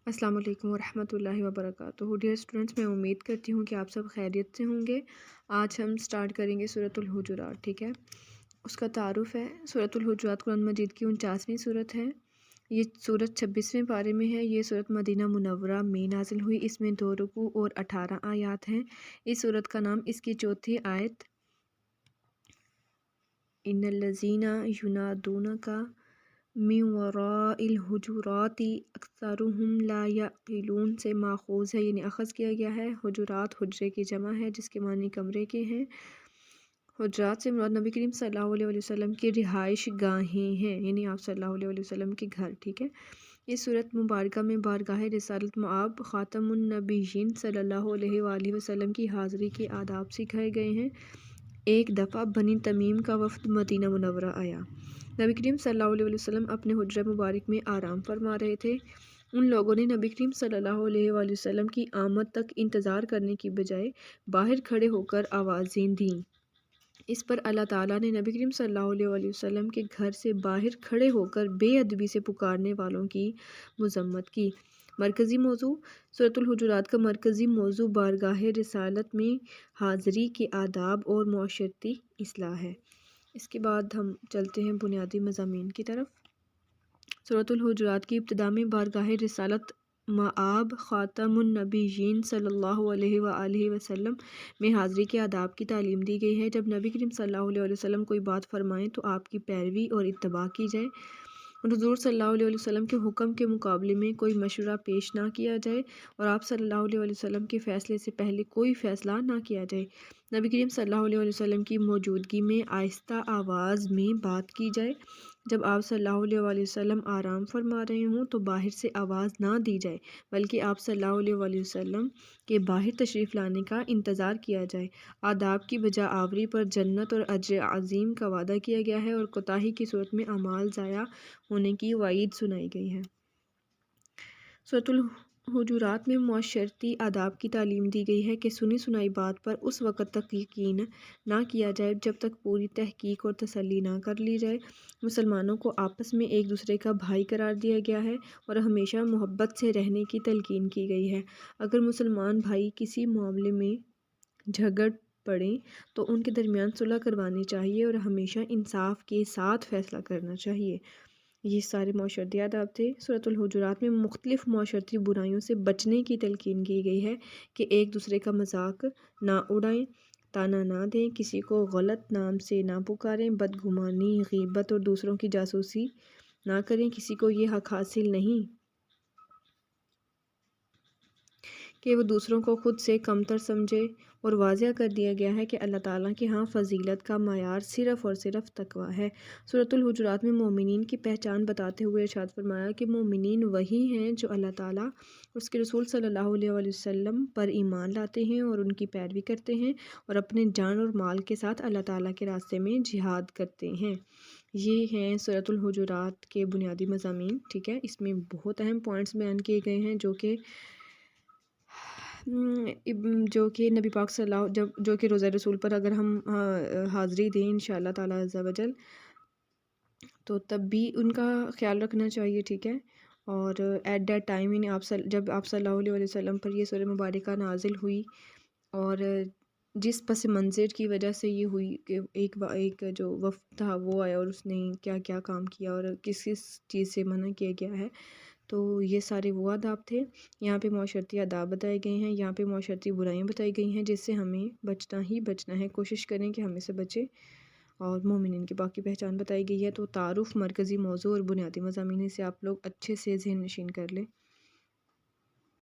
السلام علیکم ورحمۃ اللہ وبرکاتہ۔ ڈیئر اسٹوڈنٹس، میں امید کرتی ہوں کہ آپ سب خیریت سے ہوں گے۔ آج ہم سٹارٹ کریں گے سورۃ الحجرات، ٹھیک ہے۔ اس کا تعارف ہے، سورۃ الحجرات قرآن مجید کی 49ویں سورت ہے۔ یہ سورت 26ویں پارے میں ہے۔ یہ سورت مدینہ منورہ میں نازل ہوئی۔ اس میں 2 رکوع اور 18 آیات ہیں۔ اس سورت کا نام اس کی چوتھی آیت ان الذین ینادونک من وراء الحجرات اکثرهم لا یعقلون سے ماخوذ ہے، یعنی اخذ کیا گیا ہے۔ حجرات حجرے کی جمع ہے جس کے معنی کمرے کے ہیں۔ حجرات سے مراد نبی کریم صلی اللہ علیہ وسلم کی رہائش گاہیں ہیں، یعنی آپ صلی اللہ علیہ وسلم کے گھر، ٹھیک ہے۔ اس صورت مبارکہ میں بارگاہ رسالت مآب خاتم النبیین صلی اللہ علیہ وآلہ وسلم کی حاضری کے آداب سکھائے گئے ہیں۔ ایک دفعہ بنی تمیم کا وفد مدینہ منورہ آیا۔ نبی کریم صلی اللہ علیہ وسلم اپنے حجرہ مبارک میں آرام فرما رہے تھے۔ ان لوگوں نے نبی کریم صلی اللہ علیہ وآلہ وسلم کی آمد تک انتظار کرنے کی بجائے باہر کھڑے ہو کر آوازیں دیں۔ اس پر اللہ تعالیٰ نے نبی کریم صلی اللہ علیہ وآلہ وسلم کے گھر سے باہر کھڑے ہو کر بے ادبی سے پکارنے والوں کی مذمت کی۔ مرکزی موضوع سورۃ الحجرات کا مرکزی موضوع بارگاہ رسالت میں حاضری کے آداب اور معاشرتی اصلاح ہے۔ اس کے بعد ہم چلتے ہیں بنیادی مضامین کی طرف۔ سورۃ الحجرات کی ابتدا میں بارگاہ رسالت مآب خاتم النبیین صلی اللہ علیہ وآلہ وسلم میں حاضری کے آداب کی تعلیم دی گئی ہے۔ جب نبی کریم صلی اللہ علیہ وسلم کوئی بات فرمائیں تو آپ کی پیروی اور اتباع کی جائے۔ حضور صلی اللہ علیہ وسلم کے حکم کے مقابلے میں کوئی مشورہ پیش نہ کیا جائے اور آپ صلی اللہ علیہ وسلم کے فیصلے سے پہلے کوئی فیصلہ نہ کیا جائے۔ نبی کریم صلی اللہ علیہ وسلم کی موجودگی میں آہستہ آواز میں بات کی جائے۔ جب آپ صلی اللہ علیہ وسلم آرام فرما رہے ہوں تو باہر سے آواز نہ دی جائے، بلکہ آپ صلی اللہ علیہ وسلم کے باہر تشریف لانے کا انتظار کیا جائے۔ آداب کی بجا آوری پر جنت اور اجر عظیم کا وعدہ کیا گیا ہے اور کوتاہی کی صورت میں اعمال ضائع ہونے کی وعید سنائی گئی ہے۔ سورۃ الحجرات میں معاشرتی آداب کی تعلیم دی گئی ہے کہ سنی سنائی بات پر اس وقت تک یقین نہ کیا جائے جب تک پوری تحقیق اور تسلی نہ کر لی جائے۔ مسلمانوں کو آپس میں ایک دوسرے کا بھائی قرار دیا گیا ہے اور ہمیشہ محبت سے رہنے کی تلقین کی گئی ہے۔ اگر مسلمان بھائی کسی معاملے میں جھگڑ پڑیں تو ان کے درمیان صلح کروانی چاہیے اور ہمیشہ انصاف کے ساتھ فیصلہ کرنا چاہیے۔ یہ سارے معاشرتی آداب تھے۔ سورۃ الحجرات میں مختلف معاشرتی برائیوں سے بچنے کی تلقین کی گئی ہے کہ ایک دوسرے کا مذاق نہ اڑائیں، طعنہ نہ دیں، کسی کو غلط نام سے نہ پکاریں، بدگمانی، غیبت اور دوسروں کی جاسوسی نہ کریں۔ کسی کو یہ حق حاصل نہیں کہ وہ دوسروں کو خود سے کمتر سمجھے، اور واضح کر دیا گیا ہے کہ اللہ تعالیٰ کے ہاں فضیلت کا معیار صرف اور صرف تقویٰ ہے۔ سورۃ الحجرات میں مومنین کی پہچان بتاتے ہوئے ارشاد فرمایا کہ مومنین وہی ہیں جو اللہ تعالیٰ اور اس کے رسول صلی اللہ علیہ وآلہ وسلم پر ایمان لاتے ہیں اور ان کی پیروی کرتے ہیں اور اپنے جان اور مال کے ساتھ اللہ تعالیٰ کے راستے میں جہاد کرتے ہیں۔ یہ ہیں سورۃ الحجرات کے بنیادی مضامین، ٹھیک ہے۔ اس میں بہت اہم پوائنٹس بیان کیے گئے ہیں جو کہ نبی پاک صلی اللہ جو کہ روزہ رسول پر اگر ہم حاضری دیں انشاءاللہ تعالیٰ عز و جل تو تب بھی ان کا خیال رکھنا چاہیے، ٹھیک ہے۔ اور ایٹ دیٹ ٹائم یعنی جب آپ صلی اللہ علیہ وسلم پر یہ سورہ مبارکہ نازل ہوئی اور جس پس منظر کی وجہ سے یہ ہوئی کہ ایک جو وفد تھا وہ آیا اور اس نے کیا کیا کام کیا اور کس کس چیز سے منع کیا گیا ہے، تو یہ سارے وہ آداب تھے۔ یہاں پہ معاشرتی آداب بتائے گئے ہیں، یہاں پہ معاشرتی برائیاں بتائی گئی ہیں جس سے ہمیں بچنا ہی بچنا ہے، کوشش کریں کہ ہمیں سے بچے۔ اور مومنین کی باقی پہچان بتائی گئی ہے۔ تو تعارف، مرکزی موضوع اور بنیادی مضامین سے آپ لوگ اچھے سے ذہن نشین کر لیں۔